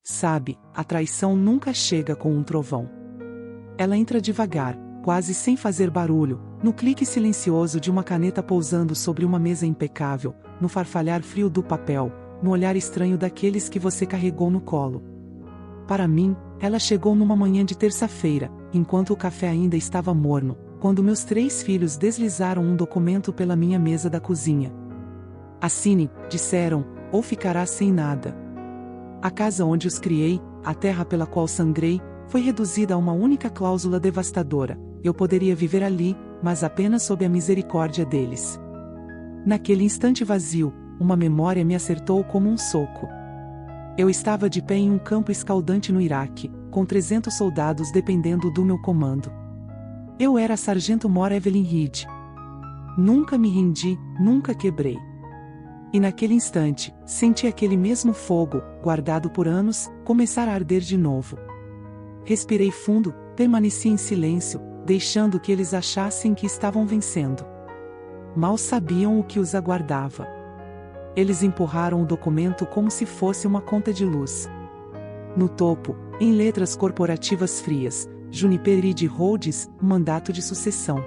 Sabe, a traição nunca chega com um trovão. Ela entra devagar, quase sem fazer barulho, no clique silencioso de uma caneta pousando sobre uma mesa impecável, no farfalhar frio do papel, no olhar estranho daqueles que você carregou no colo. Para mim, ela chegou numa manhã de terça-feira, enquanto o café ainda estava morno, quando meus 3 filhos deslizaram um documento pela minha mesa da cozinha. Assine, disseram, ou ficará sem nada. A casa onde os criei, a terra pela qual sangrei, foi reduzida a uma única cláusula devastadora: eu poderia viver ali, mas apenas sob a misericórdia deles. Naquele instante vazio, uma memória me acertou como um soco. Eu estava de pé em um campo escaldante no Iraque, com 300 soldados dependendo do meu comando. Eu era a Sargento Mor Evelyn Reed. Nunca me rendi, nunca quebrei. E naquele instante, senti aquele mesmo fogo, guardado por anos, começar a arder de novo. Respirei fundo, permaneci em silêncio, deixando que eles achassem que estavam vencendo. Mal sabiam o que os aguardava. Eles empurraram o documento como se fosse uma conta de luz. No topo, em letras corporativas frias, Juniper Reed Rhodes, mandato de sucessão.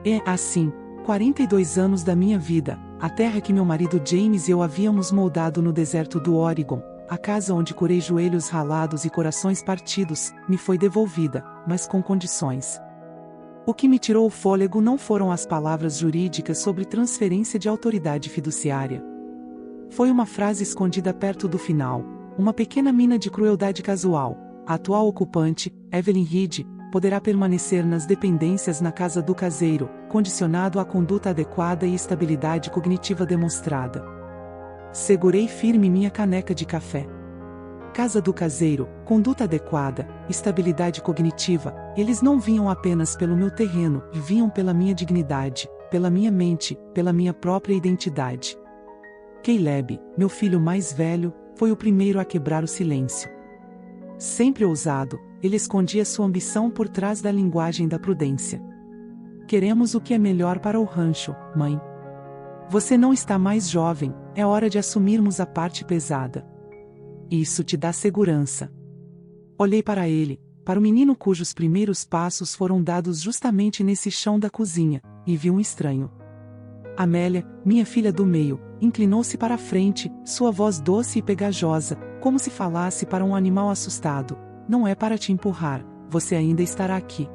E, assim, 42 anos da minha vida, a terra que meu marido James e eu havíamos moldado no deserto do Oregon, a casa onde curei joelhos ralados e corações partidos, me foi devolvida, mas com condições. O que me tirou o fôlego não foram as palavras jurídicas sobre transferência de autoridade fiduciária. Foi uma frase escondida perto do final, uma pequena mina de crueldade casual. A atual ocupante, Evelyn Reed, poderá permanecer nas dependências na casa do caseiro, condicionado à conduta adequada e estabilidade cognitiva demonstrada. Segurei firme minha caneca de café. Casa do caseiro, conduta adequada, estabilidade cognitiva, eles não vinham apenas pelo meu terreno, vinham pela minha dignidade, pela minha mente, pela minha própria identidade. Caleb, meu filho mais velho, foi o primeiro a quebrar o silêncio. Sempre ousado, ele escondia sua ambição por trás da linguagem da prudência. Queremos o que é melhor para o rancho, mãe. Você não está mais jovem, é hora de assumirmos a parte pesada. Isso te dá segurança. Olhei para ele, para o menino cujos primeiros passos foram dados justamente nesse chão da cozinha, e vi um estranho. Amélia, minha filha do meio, inclinou-se para a frente, sua voz doce e pegajosa, como se falasse para um animal assustado. Não é para te empurrar, você ainda estará aqui.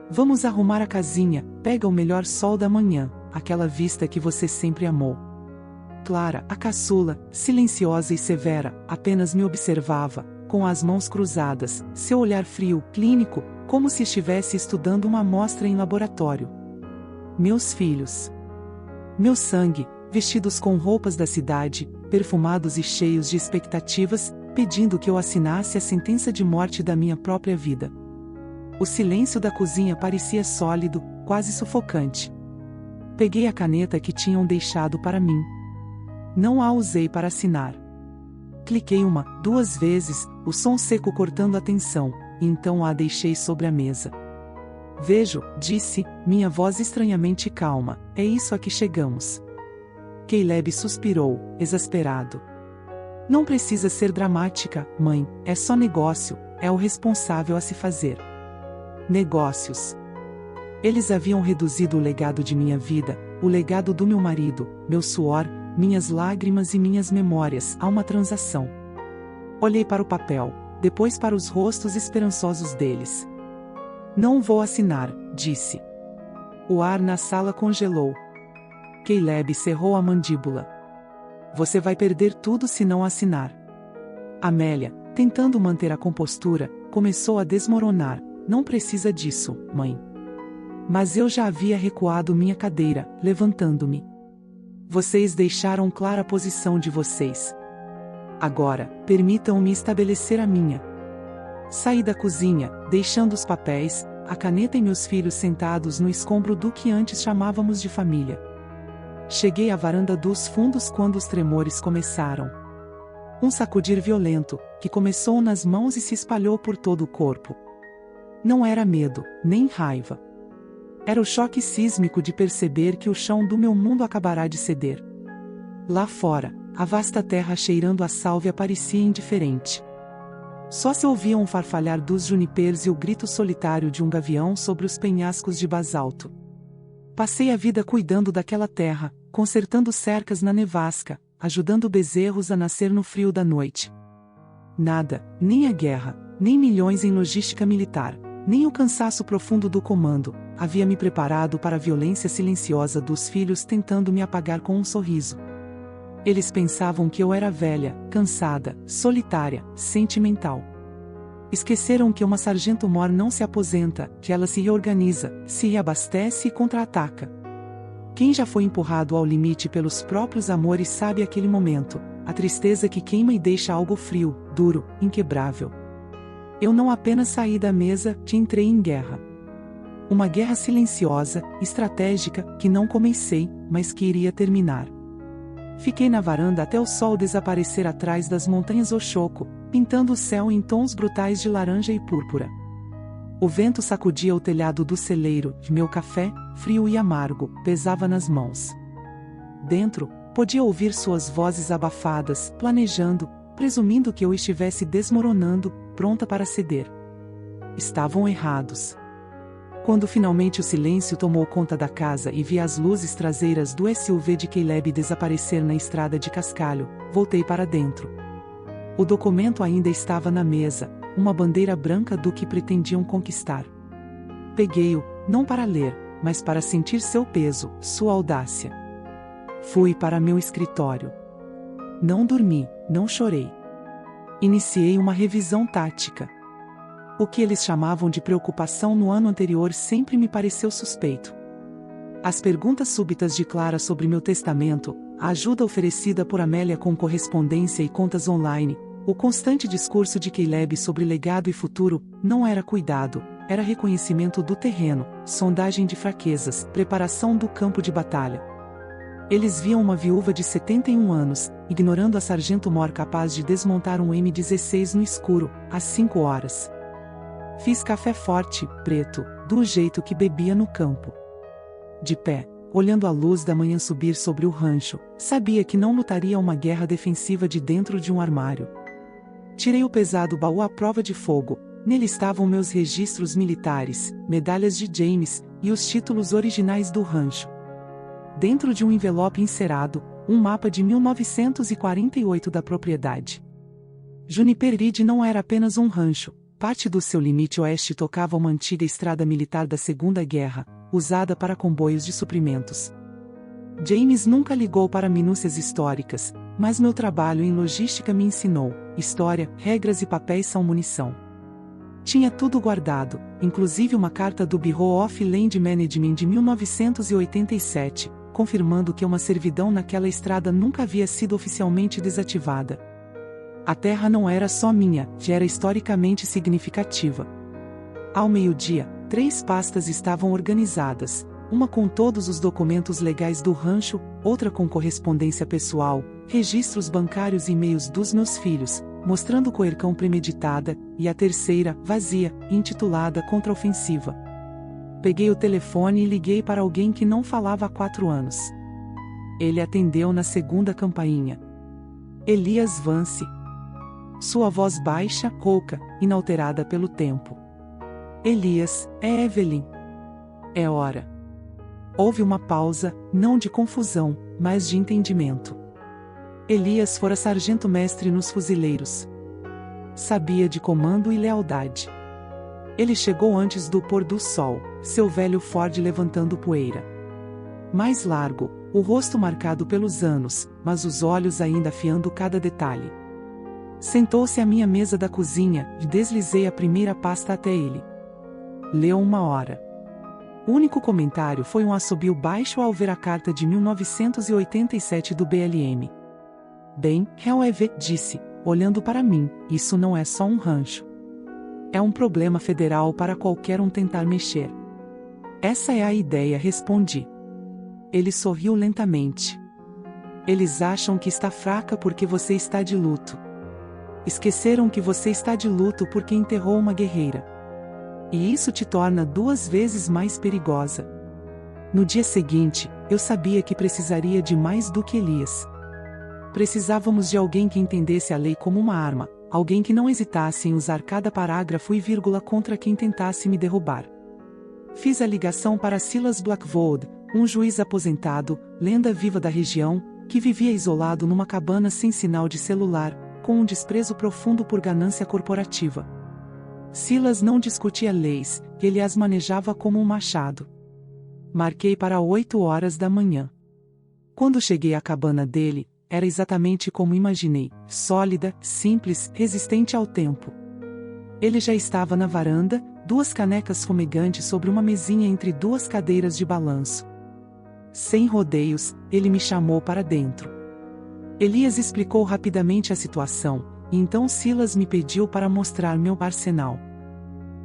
Vamos arrumar a casinha, pega o melhor sol da manhã, aquela vista que você sempre amou. Clara, a caçula, silenciosa e severa, apenas me observava, com as mãos cruzadas, seu olhar frio, clínico, como se estivesse estudando uma amostra em laboratório. Meus filhos. Meu sangue, vestidos com roupas da cidade, perfumados e cheios de expectativas, pedindo que eu assinasse a sentença de morte da minha própria vida. O silêncio da cozinha parecia sólido, quase sufocante. Peguei a caneta que tinham deixado para mim. Não a usei para assinar. Cliquei 1, 2 vezes, o som seco cortando a tensão, e então a deixei sobre a mesa. Vejo, disse, minha voz estranhamente calma, é isso a que chegamos. Caleb suspirou, exasperado. Não precisa ser dramática, mãe, é só negócio, é o responsável a se fazer. Negócios. Eles haviam reduzido o legado de minha vida, o legado do meu marido, meu suor, minhas lágrimas e minhas memórias, a uma transação. Olhei para o papel, depois para os rostos esperançosos deles. Não vou assinar, disse. O ar na sala congelou. Caleb cerrou a mandíbula. Você vai perder tudo se não assinar. Amélia, tentando manter a compostura, começou a desmoronar. Não precisa disso, mãe. Mas eu já havia recuado minha cadeira, levantando-me. Vocês deixaram clara a posição de vocês. Agora, permitam-me estabelecer a minha. Saí da cozinha, deixando os papéis, a caneta e meus filhos sentados no escombro do que antes chamávamos de família. Cheguei à varanda dos fundos quando os tremores começaram. Um sacudir violento, que começou nas mãos e se espalhou por todo o corpo. Não era medo, nem raiva. Era o choque sísmico de perceber que o chão do meu mundo acabará de ceder. Lá fora, a vasta terra cheirando a sálvia parecia indiferente. Só se ouviam o farfalhar dos junipers e o grito solitário de um gavião sobre os penhascos de basalto. Passei a vida cuidando daquela terra, consertando cercas na nevasca, ajudando bezerros a nascer no frio da noite. Nada, nem a guerra, nem milhões em logística militar, nem o cansaço profundo do comando, havia me preparado para a violência silenciosa dos filhos tentando me apagar com um sorriso. Eles pensavam que eu era velha, cansada, solitária, sentimental. Esqueceram que uma sargento-mor não se aposenta, que ela se reorganiza, se reabastece e contra-ataca. Quem já foi empurrado ao limite pelos próprios amores sabe aquele momento, a tristeza que queima e deixa algo frio, duro, inquebrável. Eu não apenas saí da mesa, que entrei em guerra. Uma guerra silenciosa, estratégica, que não comecei, mas que iria terminar. Fiquei na varanda até o sol desaparecer atrás das montanhas Oxoco, pintando o céu em tons brutais de laranja e púrpura. O vento sacudia o telhado do celeiro, e meu café, frio e amargo, pesava nas mãos. Dentro, podia ouvir suas vozes abafadas, planejando, presumindo que eu estivesse desmoronando, pronta para ceder. Estavam errados. Quando finalmente o silêncio tomou conta da casa e vi as luzes traseiras do SUV de Caleb desaparecer na estrada de cascalho, voltei para dentro. O documento ainda estava na mesa, uma bandeira branca do que pretendiam conquistar. Peguei-o, não para ler, mas para sentir seu peso, sua audácia. Fui para meu escritório. Não dormi, não chorei. Iniciei uma revisão tática. O que eles chamavam de preocupação no ano anterior sempre me pareceu suspeito. As perguntas súbitas de Clara sobre meu testamento, a ajuda oferecida por Amélia com correspondência e contas online, o constante discurso de Caleb sobre legado e futuro, não era cuidado, era reconhecimento do terreno, sondagem de fraquezas, preparação do campo de batalha. Eles viam uma viúva de 71 anos, ignorando a sargento-mor capaz de desmontar um M16 no escuro, às 5 horas. Fiz café forte, preto, do jeito que bebia no campo. De pé, olhando a luz da manhã subir sobre o rancho, sabia que não lutaria uma guerra defensiva de dentro de um armário. Tirei o pesado baú à prova de fogo, nele estavam meus registros militares, medalhas de James, e os títulos originais do rancho. Dentro de um envelope encerado, um mapa de 1948 da propriedade. Juniper Ridge não era apenas um rancho. Parte do seu limite oeste tocava uma antiga estrada militar da Segunda Guerra, usada para comboios de suprimentos. James nunca ligou para minúcias históricas, mas meu trabalho em logística me ensinou: história, regras e papéis são munição. Tinha tudo guardado, inclusive uma carta do Bureau of Land Management de 1987, confirmando que uma servidão naquela estrada nunca havia sido oficialmente desativada. A terra não era só minha, já era historicamente significativa. Ao meio-dia, 3 pastas estavam organizadas, uma com todos os documentos legais do rancho, outra com correspondência pessoal, registros bancários e e-mails dos meus filhos, mostrando coercão premeditada, e a terceira, vazia, intitulada Contraofensiva. Peguei o telefone e liguei para alguém que não falava há 4 anos. Ele atendeu na segunda campainha. Elias Vance. Sua voz baixa, rouca, inalterada pelo tempo. Elias, é Evelyn. É hora. Houve uma pausa, não de confusão, mas de entendimento. Elias fora sargento-mestre nos fuzileiros. Sabia de comando e lealdade. Ele chegou antes do pôr do sol, seu velho Ford levantando poeira. Mais largo, o rosto marcado pelos anos, mas os olhos ainda afiando cada detalhe. Sentou-se à minha mesa da cozinha, e deslizei a primeira pasta até ele. Leu 1 hora. O único comentário foi um assobio baixo ao ver a carta de 1987 do BLM. Bem, Heleve, disse, olhando para mim, isso não é só um rancho. É um problema federal para qualquer um tentar mexer. Essa é a ideia, respondi. Ele sorriu lentamente. Eles acham que está fraca porque você está de luto. Esqueceram que você está de luto porque enterrou uma guerreira. E isso te torna 2 vezes mais perigosa. No dia seguinte, eu sabia que precisaria de mais do que Elias. Precisávamos de alguém que entendesse a lei como uma arma, alguém que não hesitasse em usar cada parágrafo e vírgula contra quem tentasse me derrubar. Fiz a ligação para Silas Blackwood, um juiz aposentado, lenda viva da região, que vivia isolado numa cabana sem sinal de celular, com um desprezo profundo por ganância corporativa. Silas não discutia leis, ele as manejava como um machado. Marquei para 8 horas da manhã. Quando cheguei à cabana dele, era exatamente como imaginei, sólida, simples, resistente ao tempo. Ele já estava na varanda, 2 canecas fumegantes sobre uma mesinha entre 2 cadeiras de balanço. Sem rodeios, ele me chamou para dentro. Elias explicou rapidamente a situação, e então Silas me pediu para mostrar meu arsenal.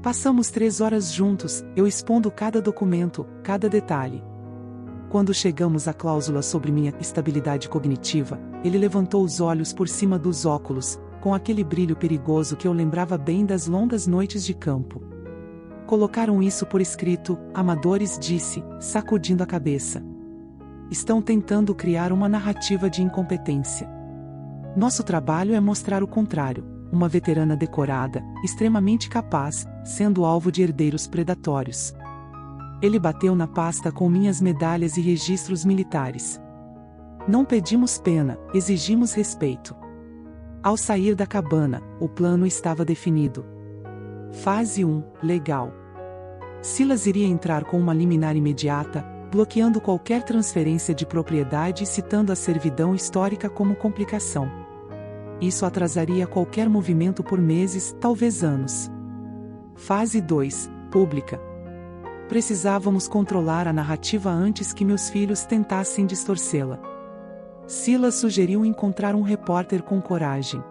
Passamos 3 horas juntos, eu expondo cada documento, cada detalhe. Quando chegamos à cláusula sobre minha estabilidade cognitiva, ele levantou os olhos por cima dos óculos, com aquele brilho perigoso que eu lembrava bem das longas noites de campo. Colocaram isso por escrito, amadores, disse, sacudindo a cabeça. Estão tentando criar uma narrativa de incompetência. Nosso trabalho é mostrar o contrário, uma veterana decorada, extremamente capaz, sendo alvo de herdeiros predatórios. Ele bateu na pasta com minhas medalhas e registros militares. Não pedimos pena, exigimos respeito. Ao sair da cabana, o plano estava definido. Fase 1, legal. Silas iria entrar com uma liminar imediata, bloqueando qualquer transferência de propriedade e citando a servidão histórica como complicação. Isso atrasaria qualquer movimento por meses, talvez anos. Fase 2, pública. Precisávamos controlar a narrativa antes que meus filhos tentassem distorcê-la. Silas sugeriu encontrar um repórter com coragem.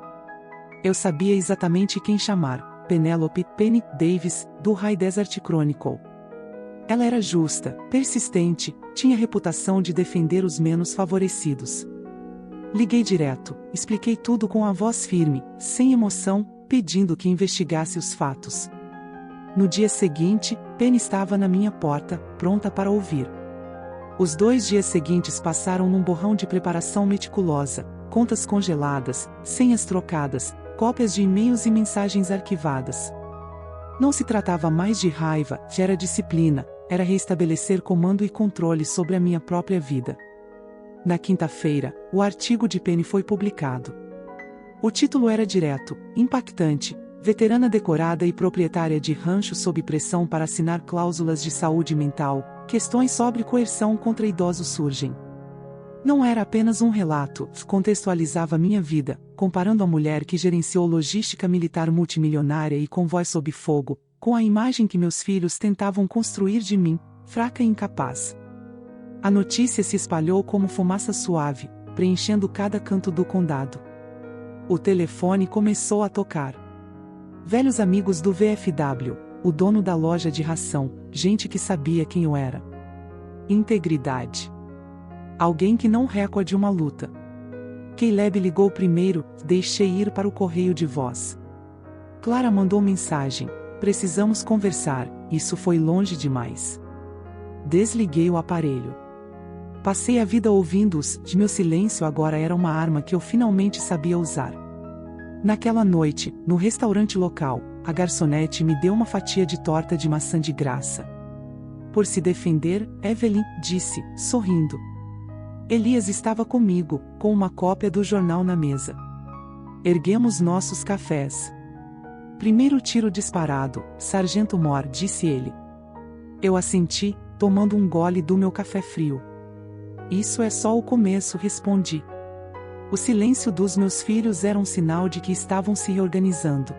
Eu sabia exatamente quem chamar, Penelope Penny Davis, do High Desert Chronicle. Ela era justa, persistente, tinha reputação de defender os menos favorecidos. Liguei direto, expliquei tudo com a voz firme, sem emoção, pedindo que investigasse os fatos. No dia seguinte, Penny estava na minha porta, pronta para ouvir. Os 2 dias seguintes passaram num borrão de preparação meticulosa, contas congeladas, senhas trocadas, cópias de e-mails e mensagens arquivadas. Não se tratava mais de raiva, já era disciplina, era reestabelecer comando e controle sobre a minha própria vida. Na quinta-feira, o artigo de Penny foi publicado. O título era direto, impactante, veterana decorada e proprietária de rancho sob pressão para assinar cláusulas de saúde mental, questões sobre coerção contra idosos surgem. Não era apenas um relato, contextualizava minha vida, comparando a mulher que gerenciou logística militar multimilionária e convoy sob fogo, com a imagem que meus filhos tentavam construir de mim, fraca e incapaz. A notícia se espalhou como fumaça suave, preenchendo cada canto do condado. O telefone começou a tocar. Velhos amigos do VFW, o dono da loja de ração, gente que sabia quem eu era. Integridade. Alguém que não recorde uma luta. Caleb ligou primeiro, deixei ir para o correio de voz. Clara mandou mensagem. Precisamos conversar, isso foi longe demais. Desliguei o aparelho. Passei a vida ouvindo-os, meu silêncio agora era uma arma que eu finalmente sabia usar. Naquela noite, no restaurante local, a garçonete me deu uma fatia de torta de maçã de graça. Por se defender, Evelyn disse, sorrindo. Elias estava comigo, com uma cópia do jornal na mesa. Erguemos nossos cafés. Primeiro tiro disparado, Sargento Moore, disse ele. Eu assenti, tomando um gole do meu café frio. Isso é só o começo, respondi. O silêncio dos meus filhos era um sinal de que estavam se reorganizando.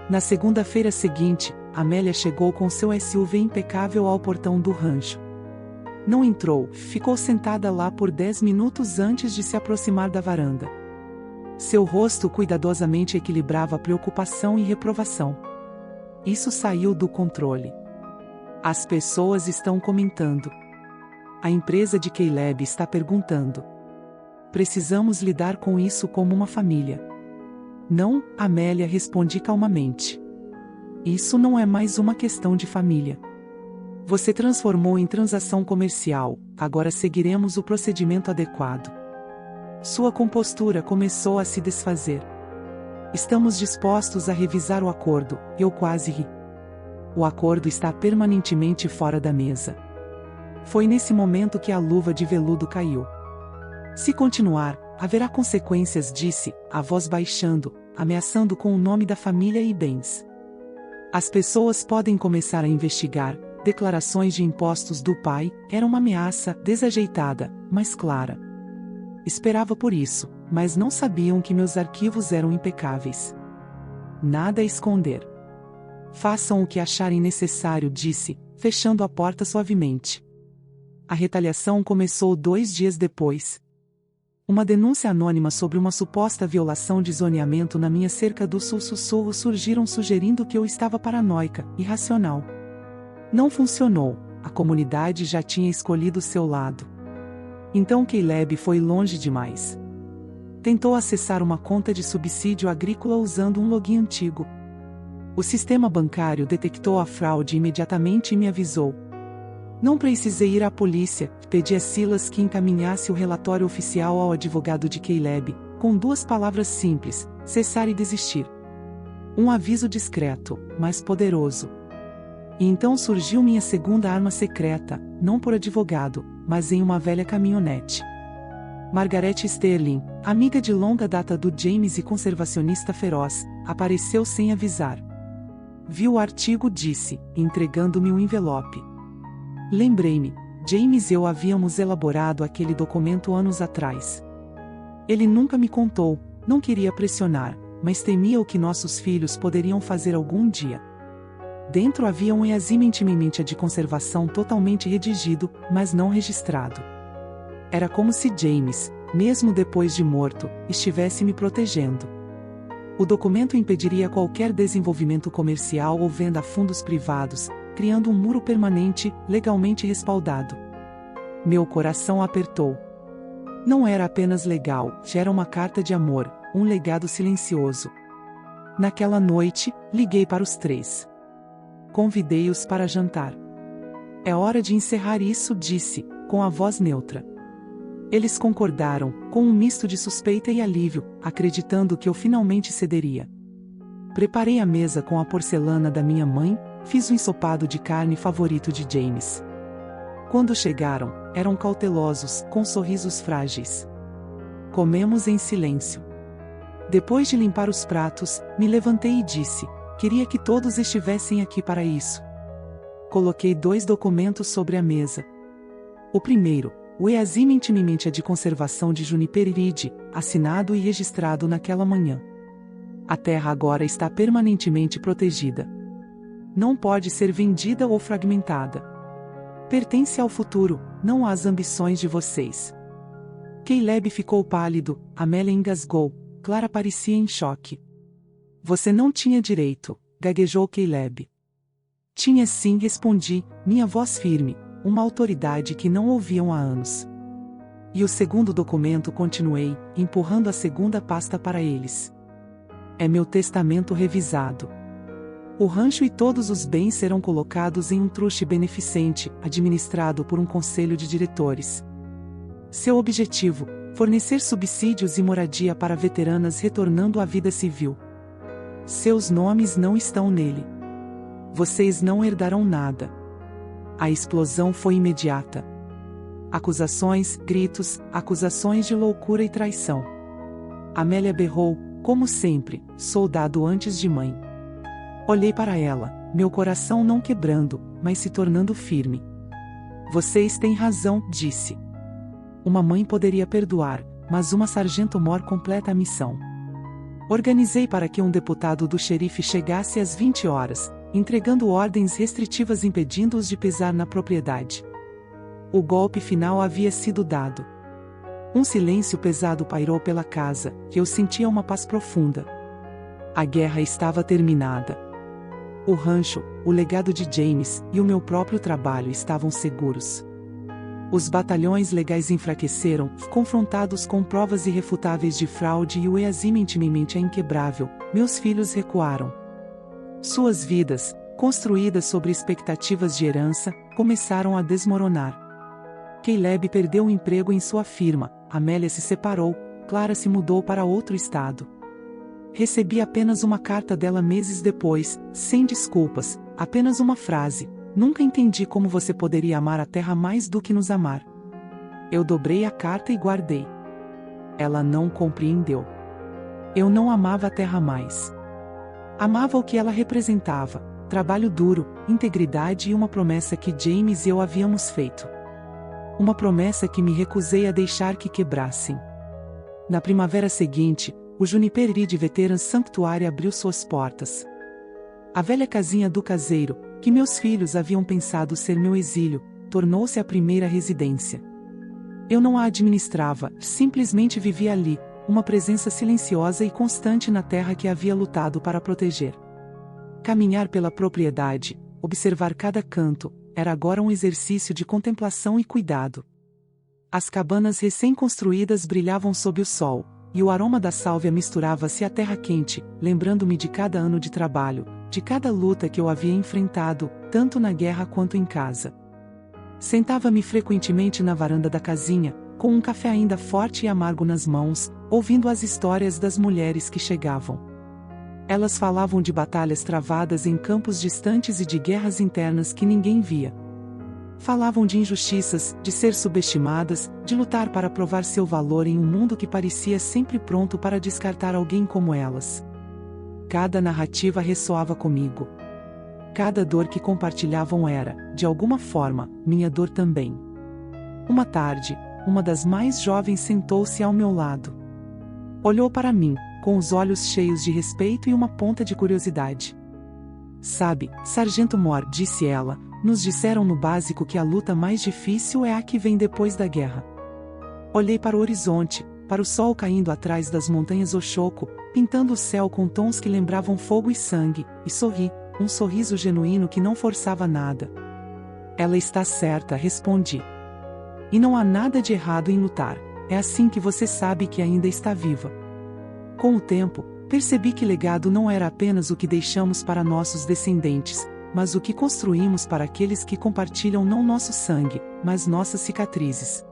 Na segunda-feira seguinte, Amélia chegou com seu SUV impecável ao portão do rancho. Não entrou, ficou sentada lá por 10 minutos antes de se aproximar da varanda. Seu rosto cuidadosamente equilibrava preocupação e reprovação. Isso saiu do controle. As pessoas estão comentando. A empresa de Caleb está perguntando. Precisamos lidar com isso como uma família. Não, Amélia, respondi calmamente. Isso não é mais uma questão de família. Você transformou em transação comercial, agora seguiremos o procedimento adequado. Sua compostura começou a se desfazer. Estamos dispostos a revisar o acordo, eu quase ri. O acordo está permanentemente fora da mesa. Foi nesse momento que a luva de veludo caiu. Se continuar, haverá consequências, disse, a voz baixando, ameaçando com o nome da família e bens. As pessoas podem começar a investigar. Declarações de impostos do pai, era uma ameaça desajeitada, mas clara. Esperava por isso, mas não sabiam que meus arquivos eram impecáveis. Nada a esconder. Façam o que acharem necessário, disse, fechando a porta suavemente. A retaliação começou 2 dias depois. Uma denúncia anônima sobre uma suposta violação de zoneamento na minha cerca do sul surgiram sugerindo que eu estava paranoica, irracional. Não funcionou, a comunidade já tinha escolhido seu lado. Então Caleb foi longe demais. Tentou acessar uma conta de subsídio agrícola usando um login antigo. O sistema bancário detectou a fraude imediatamente e me avisou. Não precisei ir à polícia, pedi a Silas que encaminhasse o relatório oficial ao advogado de Caleb, com 2 palavras simples: cessar e desistir. Um aviso discreto, mas poderoso. E então surgiu minha segunda arma secreta, não por advogado, mas em uma velha caminhonete. Margaret Sterling, amiga de longa data do James e conservacionista feroz, apareceu sem avisar. Viu o artigo, disse, entregando-me um envelope. Lembrei-me, James e eu havíamos elaborado aquele documento anos atrás. Ele nunca me contou, não queria pressionar, mas temia o que nossos filhos poderiam fazer algum dia. Dentro havia um easimentimente de conservação totalmente redigido, mas não registrado. Era como se James, mesmo depois de morto, estivesse me protegendo. O documento impediria qualquer desenvolvimento comercial ou venda a fundos privados, criando um muro permanente, legalmente respaldado. Meu coração apertou. Não era apenas legal, era uma carta de amor, um legado silencioso. Naquela noite, liguei para os 3. Convidei-os para jantar. É hora de encerrar isso, disse, com a voz neutra. Eles concordaram, com um misto de suspeita e alívio, acreditando que eu finalmente cederia. Preparei a mesa com a porcelana da minha mãe, fiz o ensopado de carne favorito de James. Quando chegaram, eram cautelosos, com sorrisos frágeis. Comemos em silêncio. Depois de limpar os pratos, me levantei e disse: queria que todos estivessem aqui para isso. Coloquei 2 documentos sobre a mesa. O primeiro, o easimentimente de conservação de Juniper Ridge, assinado e registrado naquela manhã. A terra agora está permanentemente protegida. Não pode ser vendida ou fragmentada. Pertence ao futuro, não às ambições de vocês. Caleb ficou pálido, Amélia engasgou, Clara parecia em choque. Você não tinha direito, gaguejou Caleb. Tinha sim, respondi, minha voz firme, uma autoridade que não ouviam há anos. E o segundo documento, continuei, empurrando a segunda pasta para eles. É meu testamento revisado. O rancho e todos os bens serão colocados em um truste beneficente, administrado por um conselho de diretores. Seu objetivo, fornecer subsídios e moradia para veteranas retornando à vida civil. Seus nomes não estão nele. Vocês não herdarão nada. A explosão foi imediata. Acusações, gritos, acusações de loucura e traição. Amélia berrou, como sempre, soldado antes de mãe. Olhei para ela, meu coração não quebrando, mas se tornando firme. Vocês têm razão, disse. Uma mãe poderia perdoar, mas uma sargento-mor completa a missão. Organizei para que um deputado do xerife chegasse às 20 horas, entregando ordens restritivas impedindo-os de pisar na propriedade. O golpe final havia sido dado. Um silêncio pesado pairou pela casa, e eu sentia uma paz profunda. A guerra estava terminada. O rancho, o legado de James e o meu próprio trabalho estavam seguros. Os batalhões legais enfraqueceram, confrontados com provas irrefutáveis de fraude, e o easimentimente inquebrável, meus filhos recuaram. Suas vidas, construídas sobre expectativas de herança, começaram a desmoronar. Caleb perdeu o emprego em sua firma, Amélia se separou, Clara se mudou para outro estado. Recebi apenas uma carta dela meses depois, sem desculpas, apenas uma frase: "Nunca entendi como você poderia amar a terra mais do que nos amar." Eu dobrei a carta e guardei. Ela não compreendeu. Eu não amava a terra mais. Amava o que ela representava: trabalho duro, integridade e uma promessa que James e eu havíamos feito. Uma promessa que me recusei a deixar que quebrassem. Na primavera seguinte, o Juniper Ridge Veterans Sanctuary abriu suas portas. A velha casinha do caseiro, que meus filhos haviam pensado ser meu exílio, tornou-se a primeira residência. Eu não a administrava, simplesmente vivia ali, uma presença silenciosa e constante na terra que havia lutado para proteger. Caminhar pela propriedade, observar cada canto, era agora um exercício de contemplação e cuidado. As cabanas recém-construídas brilhavam sob o sol, e o aroma da sálvia misturava-se à terra quente, lembrando-me de cada ano de trabalho, de cada luta que eu havia enfrentado, tanto na guerra quanto em casa. Sentava-me frequentemente na varanda da casinha, com um café ainda forte e amargo nas mãos, ouvindo as histórias das mulheres que chegavam. Elas falavam de batalhas travadas em campos distantes e de guerras internas que ninguém via. Falavam de injustiças, de ser subestimadas, de lutar para provar seu valor em um mundo que parecia sempre pronto para descartar alguém como elas. Cada narrativa ressoava comigo. Cada dor que compartilhavam era, de alguma forma, minha dor também. Uma tarde, uma das mais jovens sentou-se ao meu lado. Olhou para mim, com os olhos cheios de respeito e uma ponta de curiosidade. "Sabe, Sargento Moore", disse ela, "nos disseram no básico que a luta mais difícil é a que vem depois da guerra." Olhei para o horizonte, para o sol caindo atrás das montanhas Oxoco, pintando o céu com tons que lembravam fogo e sangue, e sorri, um sorriso genuíno que não forçava nada. "Ela está certa", respondi. "E não há nada de errado em lutar, é assim que você sabe que ainda está viva." Com o tempo, percebi que legado não era apenas o que deixamos para nossos descendentes, mas o que construímos para aqueles que compartilham não nosso sangue, mas nossas cicatrizes.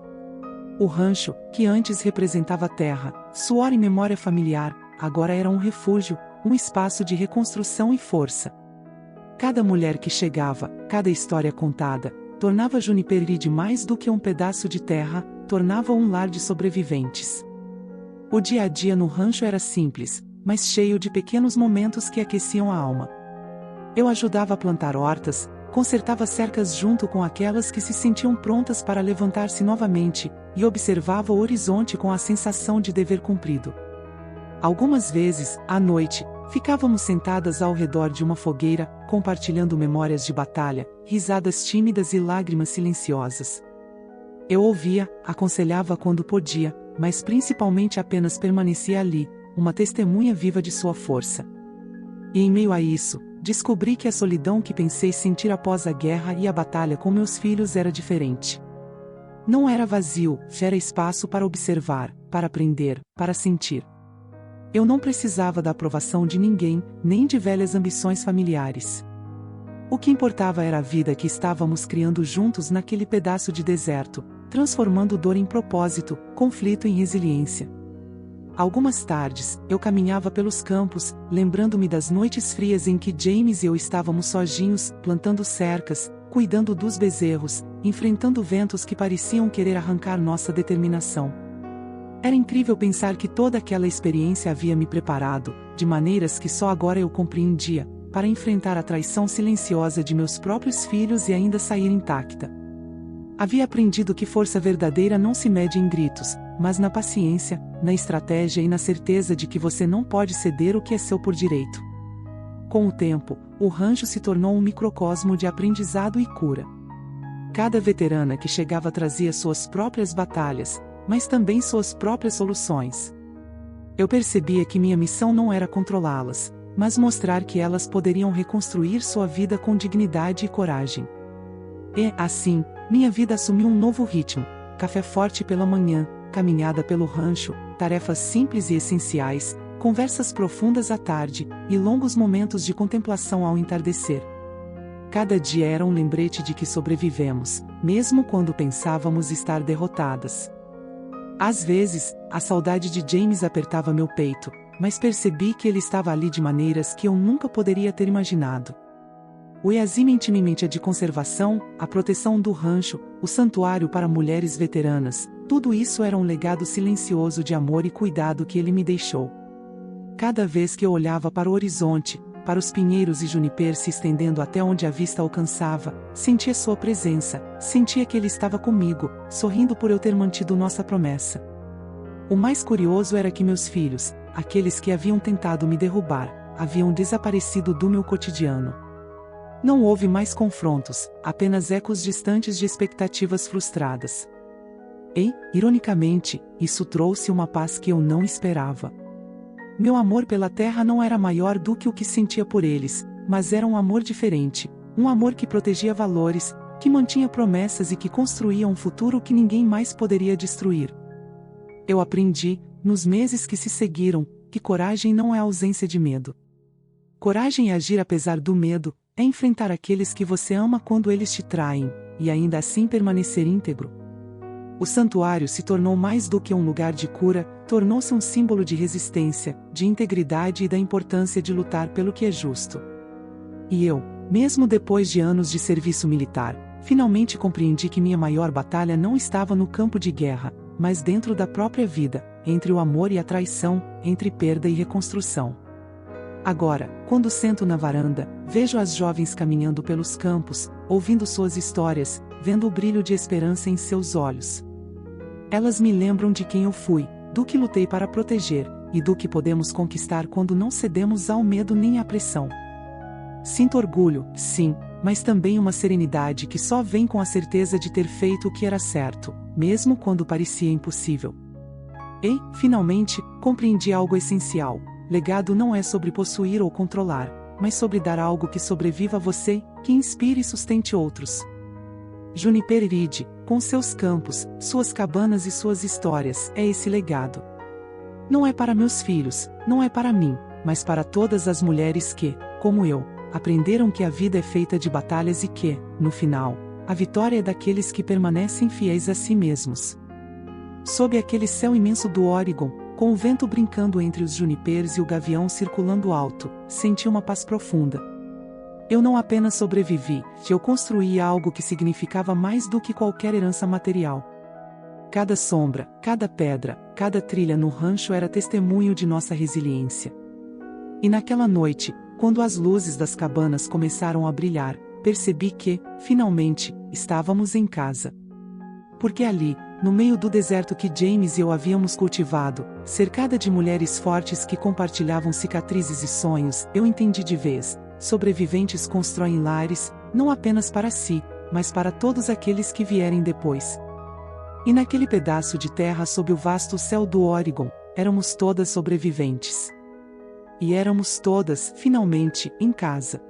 O rancho, que antes representava terra, suor e memória familiar, agora era um refúgio, um espaço de reconstrução e força. Cada mulher que chegava, cada história contada, tornava Juniper Ridge mais do que um pedaço de terra, tornava um lar de sobreviventes. O dia a dia no rancho era simples, mas cheio de pequenos momentos que aqueciam a alma. Eu ajudava a plantar hortas, consertava cercas junto com aquelas que se sentiam prontas para levantar-se novamente, e observava o horizonte com a sensação de dever cumprido. Algumas vezes, à noite, ficávamos sentadas ao redor de uma fogueira, compartilhando memórias de batalha, risadas tímidas e lágrimas silenciosas. Eu ouvia, aconselhava quando podia, mas principalmente apenas permanecia ali, uma testemunha viva de sua força. E em meio a isso, descobri que a solidão que pensei sentir após a guerra e a batalha com meus filhos era diferente. Não era vazio, era espaço para observar, para aprender, para sentir. Eu não precisava da aprovação de ninguém, nem de velhas ambições familiares. O que importava era a vida que estávamos criando juntos naquele pedaço de deserto, transformando dor em propósito, conflito em resiliência. Algumas tardes, eu caminhava pelos campos, lembrando-me das noites frias em que James e eu estávamos sozinhos, plantando cercas, cuidando dos bezerros, enfrentando ventos que pareciam querer arrancar nossa determinação. Era incrível pensar que toda aquela experiência havia me preparado, de maneiras que só agora eu compreendia, para enfrentar a traição silenciosa de meus próprios filhos e ainda sair intacta. Havia aprendido que força verdadeira não se mede em gritos, mas na paciência, na estratégia e na certeza de que você não pode ceder o que é seu por direito. Com o tempo, o rancho se tornou um microcosmo de aprendizado e cura. Cada veterana que chegava trazia suas próprias batalhas, mas também suas próprias soluções. Eu percebia que minha missão não era controlá-las, mas mostrar que elas poderiam reconstruir sua vida com dignidade e coragem. E, assim, minha vida assumiu um novo ritmo: café forte pela manhã, caminhada pelo rancho, tarefas simples e essenciais, conversas profundas à tarde, e longos momentos de contemplação ao entardecer. Cada dia era um lembrete de que sobrevivemos, mesmo quando pensávamos estar derrotadas. Às vezes, a saudade de James apertava meu peito, mas percebi que ele estava ali de maneiras que eu nunca poderia ter imaginado. O Yazimentimimenta de conservação, a proteção do rancho, o santuário para mulheres veteranas, tudo isso era um legado silencioso de amor e cuidado que ele me deixou. Cada vez que eu olhava para o horizonte, para os pinheiros e juniper se estendendo até onde a vista alcançava, sentia sua presença, sentia que ele estava comigo, sorrindo por eu ter mantido nossa promessa. O mais curioso era que meus filhos, aqueles que haviam tentado me derrubar, haviam desaparecido do meu cotidiano. Não houve mais confrontos, apenas ecos distantes de expectativas frustradas. E, ironicamente, isso trouxe uma paz que eu não esperava. Meu amor pela terra não era maior do que o que sentia por eles, mas era um amor diferente, um amor que protegia valores, que mantinha promessas e que construía um futuro que ninguém mais poderia destruir. Eu aprendi, nos meses que se seguiram, que coragem não é ausência de medo. Coragem é agir apesar do medo, é enfrentar aqueles que você ama quando eles te traem, e ainda assim permanecer íntegro. O santuário se tornou mais do que um lugar de cura, tornou-se um símbolo de resistência, de integridade e da importância de lutar pelo que é justo. E eu, mesmo depois de anos de serviço militar, finalmente compreendi que minha maior batalha não estava no campo de guerra, mas dentro da própria vida, entre o amor e a traição, entre perda e reconstrução. Agora, quando sento na varanda, vejo as jovens caminhando pelos campos, ouvindo suas histórias, vendo o brilho de esperança em seus olhos. Elas me lembram de quem eu fui, do que lutei para proteger, e do que podemos conquistar quando não cedemos ao medo nem à pressão. Sinto orgulho, sim, mas também uma serenidade que só vem com a certeza de ter feito o que era certo, mesmo quando parecia impossível. E, finalmente, compreendi algo essencial: legado não é sobre possuir ou controlar, mas sobre dar algo que sobreviva a você, que inspire e sustente outros. Juniper Iride, com seus campos, suas cabanas e suas histórias, é esse legado. Não é para meus filhos, não é para mim, mas para todas as mulheres que, como eu, aprenderam que a vida é feita de batalhas e que, no final, a vitória é daqueles que permanecem fiéis a si mesmos. Sob aquele céu imenso do Oregon, com o vento brincando entre os junipers e o gavião circulando alto, senti uma paz profunda. Eu não apenas sobrevivi, eu construí algo que significava mais do que qualquer herança material. Cada sombra, cada pedra, cada trilha no rancho era testemunho de nossa resiliência. E naquela noite, quando as luzes das cabanas começaram a brilhar, percebi que, finalmente, estávamos em casa. Porque ali, no meio do deserto que James e eu havíamos cultivado, cercada de mulheres fortes que compartilhavam cicatrizes e sonhos, eu entendi de vez: sobreviventes constroem lares, não apenas para si, mas para todos aqueles que vierem depois. E naquele pedaço de terra sob o vasto céu do Oregon, éramos todas sobreviventes. E éramos todas, finalmente, em casa.